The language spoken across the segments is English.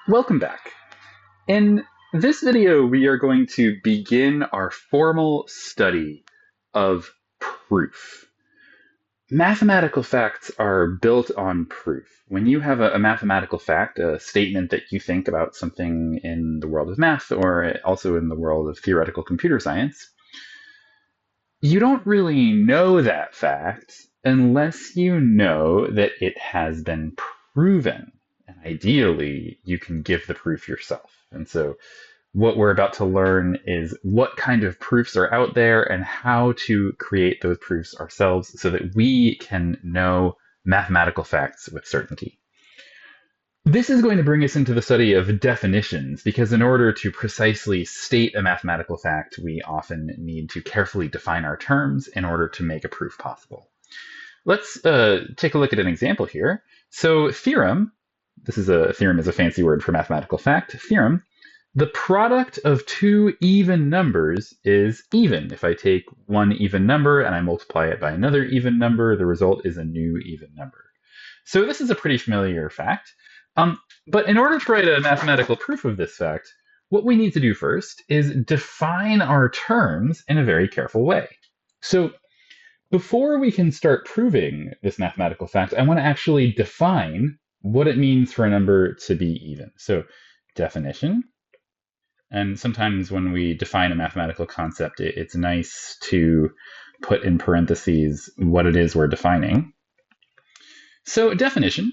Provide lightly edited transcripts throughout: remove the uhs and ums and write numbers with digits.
Welcome back. In this video, we are going to begin our formal study of proof. Mathematical facts are built on proof. When you have a mathematical fact, a statement that you think about something in the world of math or also in the world of theoretical computer science, you don't really know that fact unless you know that it has been proven. And ideally, you can give the proof yourself. And so what we're about to learn is what kind of proofs are out there and how to create those proofs ourselves so that we can know mathematical facts with certainty. This is going to bring us into the study of definitions, because in order to precisely state a mathematical fact, we often need to carefully define our terms in order to make a proof possible. Let's take a look at an example here. So theorem, theorem is a fancy word for mathematical fact. Theorem, the product of two even numbers is even. If I take one even number and I multiply it by another even number, the result is a new even number. So this is a pretty familiar fact. But in order to write a mathematical proof of this fact, what we need to do first is define our terms in a very careful way. So before we can start proving this mathematical fact, I want to actually define what it means for a number to be even. So definition. And sometimes when we define a mathematical concept, it's nice to put in parentheses what it is we're defining. So definition,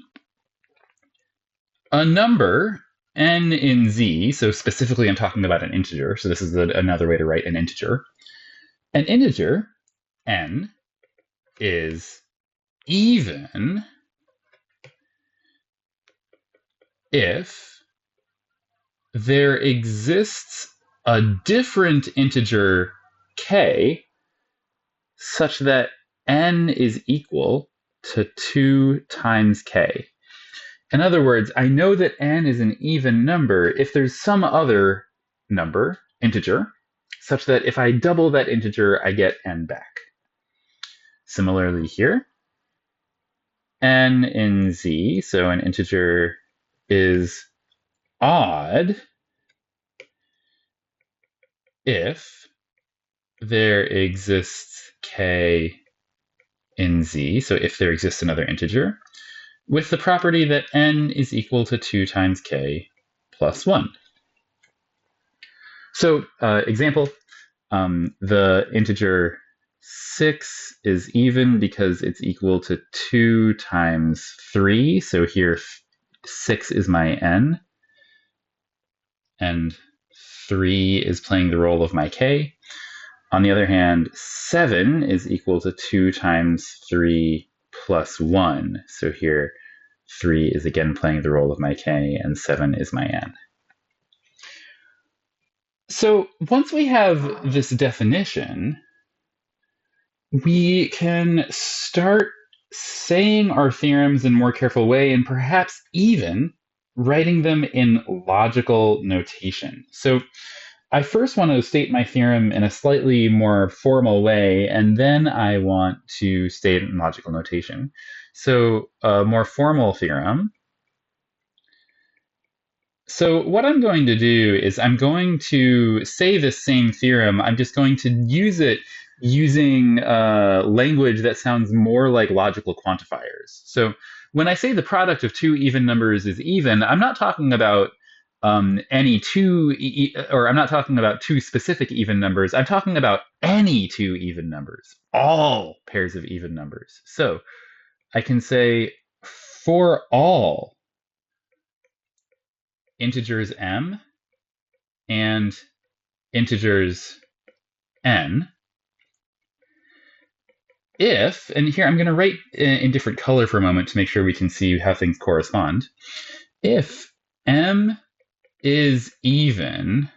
a number n in z, so specifically I'm talking about an integer, so this is another way to write an integer. An integer, n, is even if there exists a different integer k such that n is equal to 2 times k. In other words, I know that n is an even number if there's some other number, integer, such that if I double that integer, I get n back. Similarly here, n in z, so an integer is odd if there exists k in z, so if there exists another integer, with the property that n is equal to 2 times k plus 1. So example, the integer 6 is even because it's equal to 2 times 3. So here 6 is my n, and 3 is playing the role of my k. On the other hand, 7 is equal to 2 times 3 plus 1. So here 3 is again playing the role of my k, and 7 is my n. So once we have this definition, we can start saying our theorems in a more careful way and perhaps even writing them in logical notation. So I first want to state my theorem in a slightly more formal way, and then I want to state it in logical notation. So a more formal theorem. So what I'm going to do is I'm going to say this same theorem. I'm just going to use it using language that sounds more like logical quantifiers. So when I say the product of two even numbers is even, I'm not talking about any two, or I'm not talking about two specific even numbers. I'm talking about any two even numbers, all pairs of even numbers. So I can say for all integers m and integers n, if, and here I'm going to write in different color for a moment to make sure we can see how things correspond. If m is even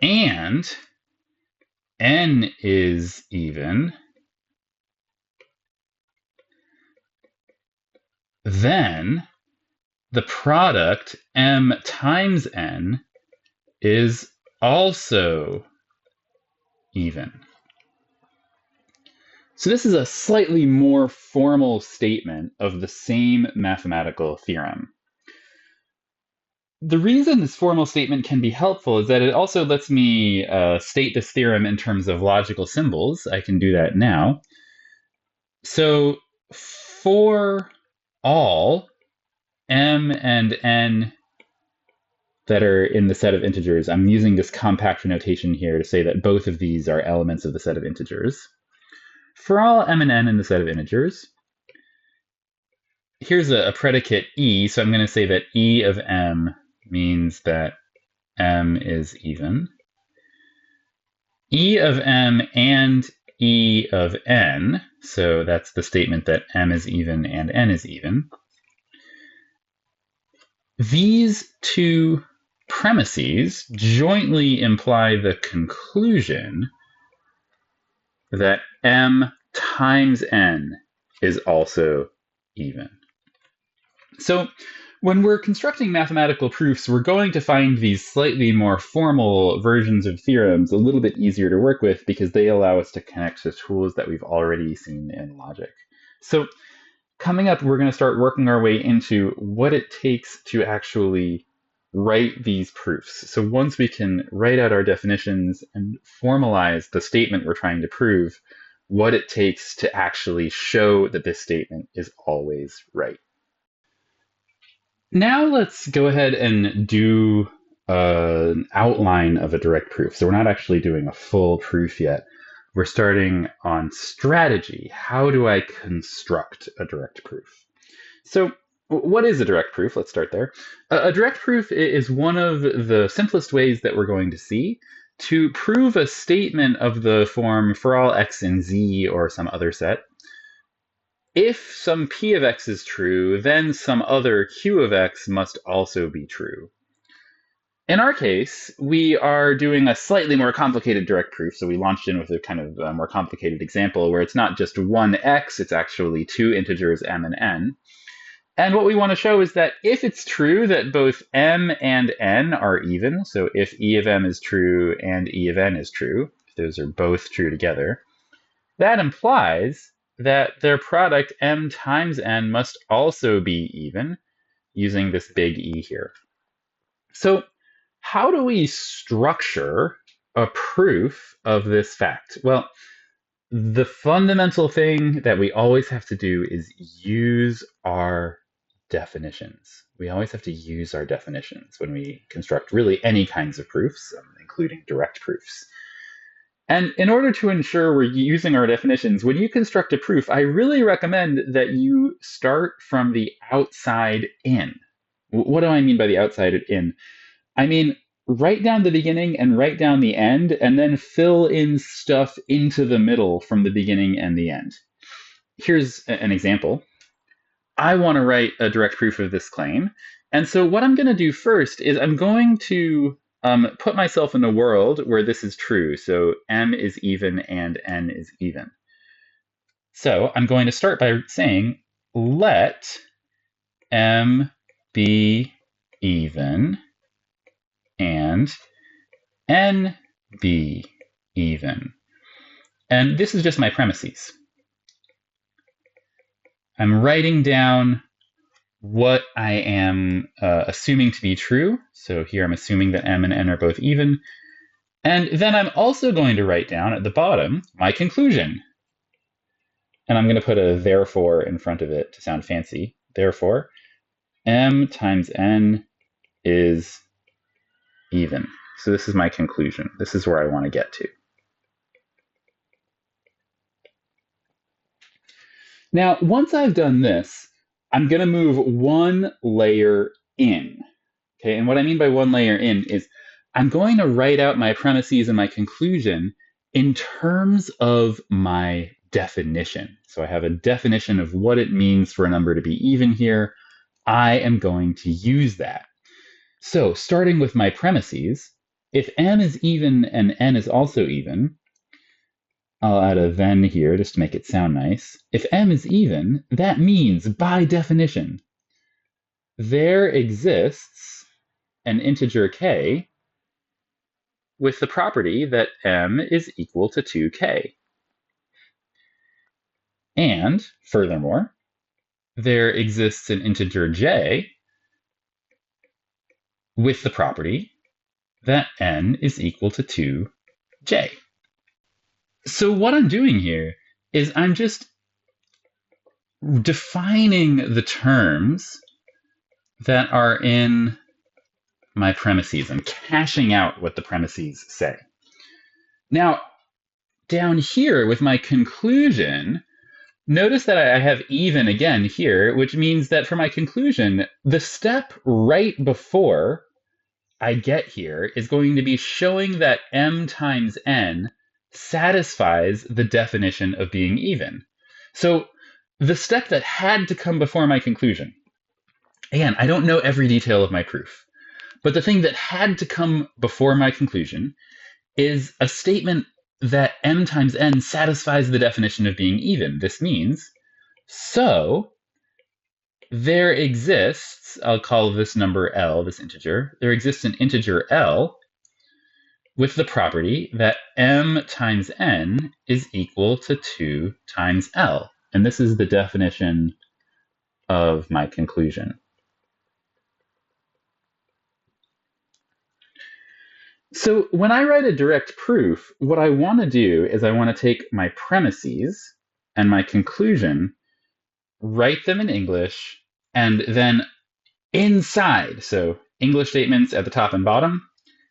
and n is even, then the product m times n is also even. So this is a slightly more formal statement of the same mathematical theorem. The reason this formal statement can be helpful is that it also lets me state this theorem in terms of logical symbols. I can do that now. So for all m and n that are in the set of integers, I'm using this compact notation here to say that both of these are elements of the set of integers. For all m and n in the set of integers, here's a predicate e, so I'm going to say that e of m means that m is even. E of m and e of n, so that's the statement that m is even and n is even. These two premises jointly imply the conclusion that m times n is also even. So when we're constructing mathematical proofs, we're going to find these slightly more formal versions of theorems a little bit easier to work with because they allow us to connect to tools that we've already seen in logic. So coming up, we're going to start working our way into what it takes to actually write these proofs. So once we can write out our definitions and formalize the statement we're trying to prove, what it takes to actually show that this statement is always right. Now let's go ahead and do an outline of a direct proof. So we're not actually doing a full proof yet. We're starting on strategy. How do I construct a direct proof? So what is a direct proof? Let's start there. A direct proof is one of the simplest ways that we're going to see to prove a statement of the form for all x in z or some other set. If some p of x is true, then some other q of x must also be true. In our case, we are doing a slightly more complicated direct proof. So we launched in with a kind of more complicated example where it's not just one x, it's actually two integers m and n. And what we want to show is that if it's true that both m and n are even, so if e of m is true and e of n is true, those are both true together, that implies that their product m times n must also be even, using this big E here. So how do we structure a proof of this fact? Well, the fundamental thing that we always have to do is use our definitions. We always have to use our definitions when we construct really any kinds of proofs, including direct proofs. And in order to ensure we're using our definitions, when you construct a proof, I really recommend that you start from the outside in. What do I mean by the outside in? I mean, write down the beginning and write down the end, and then fill in stuff into the middle from the beginning and the end. Here's an example. I want to write a direct proof of this claim. And so what I'm going to do first is I'm going to put myself in a world where this is true. So m is even and n is even. So I'm going to start by saying, let m be even and n be even. And this is just my premises. I'm writing down what I am assuming to be true. So here I'm assuming that m and n are both even. And then I'm also going to write down at the bottom my conclusion. And I'm going to put a therefore in front of it to sound fancy. Therefore, m times n is even. So this is my conclusion. This is where I want to get to. Now, once I've done this, I'm going to move one layer in. Okay, and what I mean by one layer in is I'm going to write out my premises and my conclusion in terms of my definition. So I have a definition of what it means for a number to be even here. I am going to use that. So starting with my premises, if m is even and n is also even, I'll add a then here just to make it sound nice. If m is even, that means, by definition, there exists an integer k with the property that m is equal to 2k. And, furthermore, there exists an integer j with the property that n is equal to 2j. So what I'm doing here is I'm just defining the terms that are in my premises. I'm cashing out what the premises say. Now, down here with my conclusion, notice that I have even again here, which means that for my conclusion, the step right before I get here is going to be showing that m times n satisfies the definition of being even. So the step that had to come before my conclusion, again, I don't know every detail of my proof, but the thing that had to come before my conclusion is a statement that m times n satisfies the definition of being even. This means, so there exists, I'll call this number L, this integer, there exists an integer L with the property that m times n is equal to 2 times L. And this is the definition of my conclusion. So when I write a direct proof, what I want to do is I want to take my premises and my conclusion, write them in English, and then inside, so English statements at the top and bottom,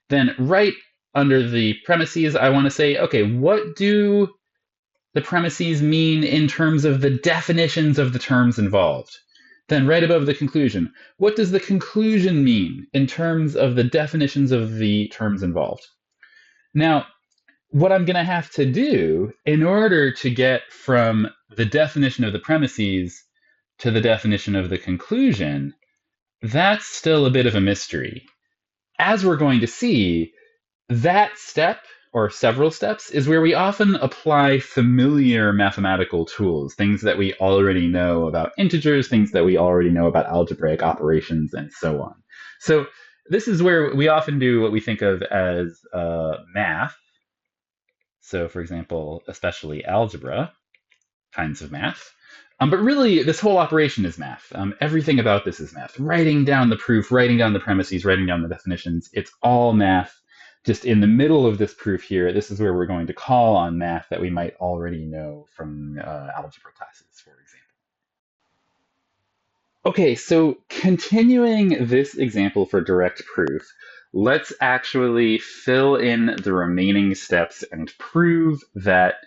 then right under the premises, I want to say, okay, what do the premises mean in terms of the definitions of the terms involved? Then right above the conclusion, what does the conclusion mean in terms of the definitions of the terms involved? Now, what I'm going to have to do in order to get from the definition of the premises to the definition of the conclusion, that's still a bit of a mystery. As we're going to see, that step, or several steps, is where we often apply familiar mathematical tools, things that we already know about integers, things that we already know about algebraic operations, and so on. So this is where we often do what we think of as math. So for example, especially algebra kinds of math. But really, this whole operation is math. Everything about this is math. Writing down the proof, writing down the premises, writing down the definitions, it's all math. Just in the middle of this proof here, this is where we're going to call on math that we might already know from algebra classes, for example. Okay, so continuing this example for direct proof, let's actually fill in the remaining steps and prove that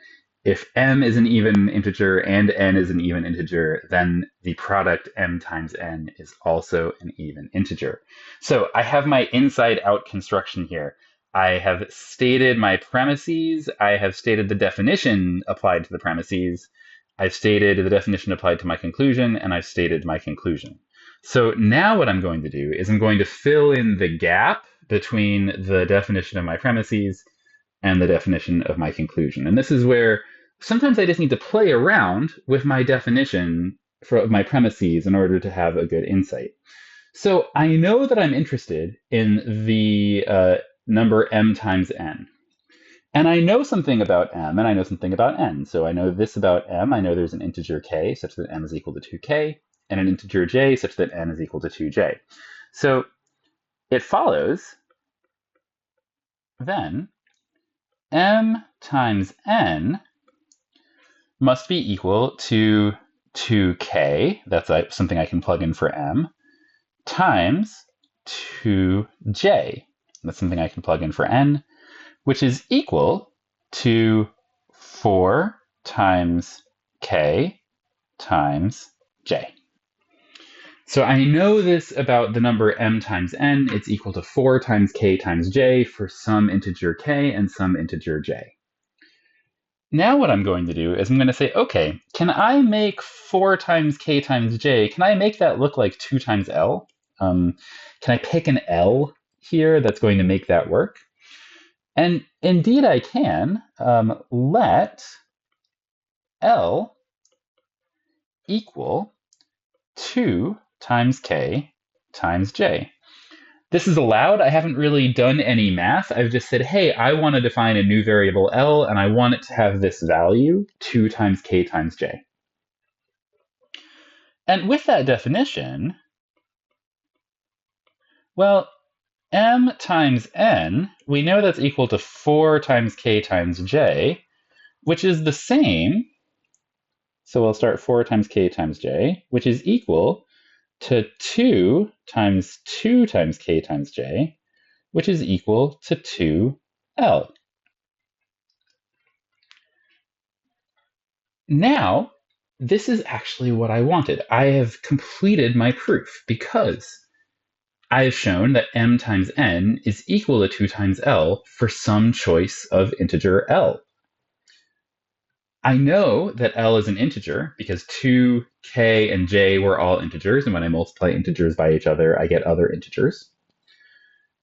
if m is an even integer and n is an even integer, then the product m times n is also an even integer. So I have my inside-out construction here. I have stated my premises, I have stated the definition applied to the premises, I've stated the definition applied to my conclusion, and I've stated my conclusion. So now what I'm going to do is I'm going to fill in the gap between the definition of my premises and the definition of my conclusion. And this is where sometimes I just need to play around with my definition for my premises in order to have a good insight. So I know that I'm interested in the number m times n. And I know something about m, and I know something about n. So I know this about m. I know there's an integer k such that m is equal to 2k, and an integer j such that n is equal to 2j. So it follows then m times n must be equal to 2k, that's something I can plug in for m, times 2j, that's something I can plug in for n, which is equal to 4 times k times j. So I know this about the number m times n. It's equal to 4 times k times j for some integer k and some integer j. Now what I'm going to do is I'm going to say, okay, can I make 4 times k times j, can I make that look like 2 times l? Can I pick an L here that's going to make that work? And indeed I can. Let L equal 2 times k times j. This is allowed. I haven't really done any math. I've just said, hey, I want to define a new variable L, and I want it to have this value, 2 times k times j. And with that definition, well, m times n, we know that's equal to 4 times k times j, which is the same. So we'll start 4 times k times j, which is equal to 2 times 2 times k times j, which is equal to 2L. Now, this is actually what I wanted. I have completed my proof because I have shown that m times n is equal to 2 times L for some choice of integer L. I know that L is an integer because 2, k, and j were all integers, and when I multiply integers by each other, I get other integers.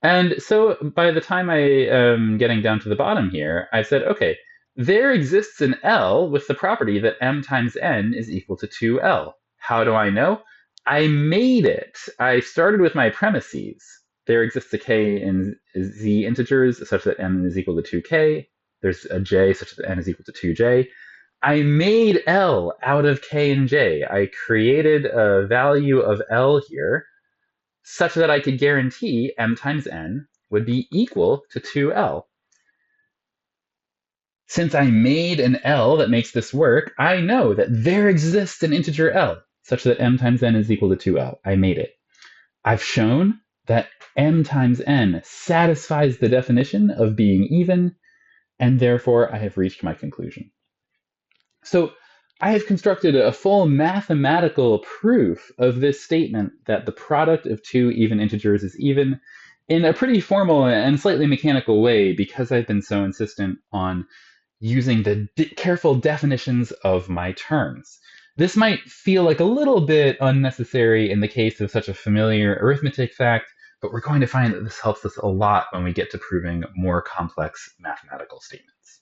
And so by the time I am getting down to the bottom here, I've said, okay, there exists an L with the property that m times n is equal to 2L. How do I know? I made it. I started with my premises. There exists a k and z integers such that m is equal to 2k. There's a j such that n is equal to 2j. I made L out of k and j. I created a value of L here such that I could guarantee m times n would be equal to 2L. Since I made an L that makes this work, I know that there exists an integer L such that m times n is equal to 2L. I made it. I've shown that m times n satisfies the definition of being even, and therefore I have reached my conclusion. So I have constructed a full mathematical proof of this statement that the product of two even integers is even in a pretty formal and slightly mechanical way because I've been so insistent on using the careful definitions of my terms. This might feel like a little bit unnecessary in the case of such a familiar arithmetic fact, but we're going to find that this helps us a lot when we get to proving more complex mathematical statements.